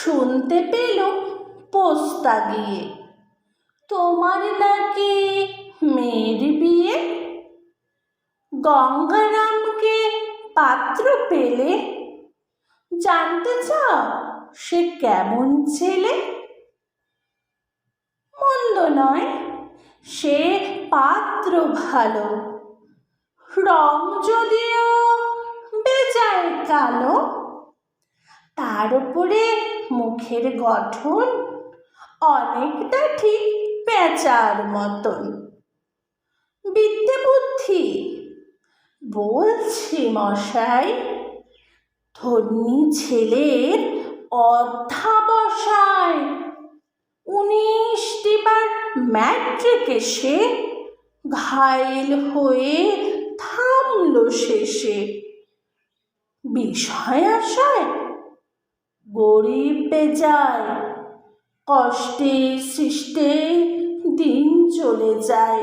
শুনতে পেল পোস্তা গিয়ে, তোমার নাকি মেয়ের বিয়ে। গঙ্গারামকে পাত্র পেলে, জানতে চাও সে কেমন ছেলে? মন্দ নয়, সে পাত্র ভালো, রং যদিও বেজায় কালো, তার উপরে মুখের গঠন অনেকটা ঠিক পেঁচার মতন। বিদ্যে বুদ্ধি বলছি মশাই, ধন্যী ছেলের অধ্যাবসায়। 19টি বার ম্যাট্রিকে সে ঘায়েল হয়ে থামল শেষে। বিষয় আশায় গরিব বেজায়, কষ্টে সৃষ্টে দিন চলে যায়।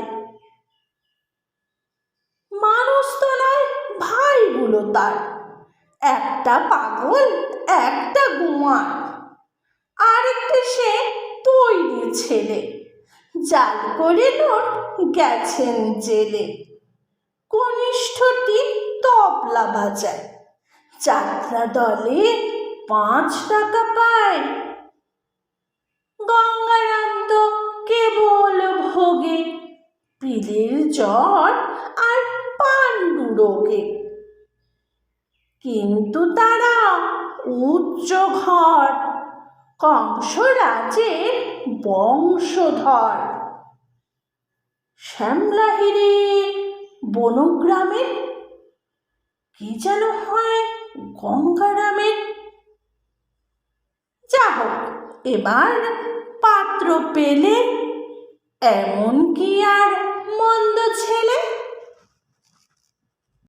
মানুষ তো নয় ভাইগুলো তার, একটা পাগল একটা গুয়ার, আরেকটা সে তৈরি ছেলে, জাল করে নোট গেছেন জেলে। কনিষ্ঠটি তবলা বাজায়, যাত্রা দলে 5 টাকা পায়। গঙ্গারাম তো কেবল ভোগে পিলের জ্বর আর পাণ্ডু রোগে। কিন্তু তারা উচ্চ ঘর, কংসরাজের বংশধর। শ্যামলাহিরি বনগ্রামের, কি যেন হয় গঙ্গারামের। যা হোক, এবার পাত্র পেলে, এমন কি আর মন্দ ছেলে।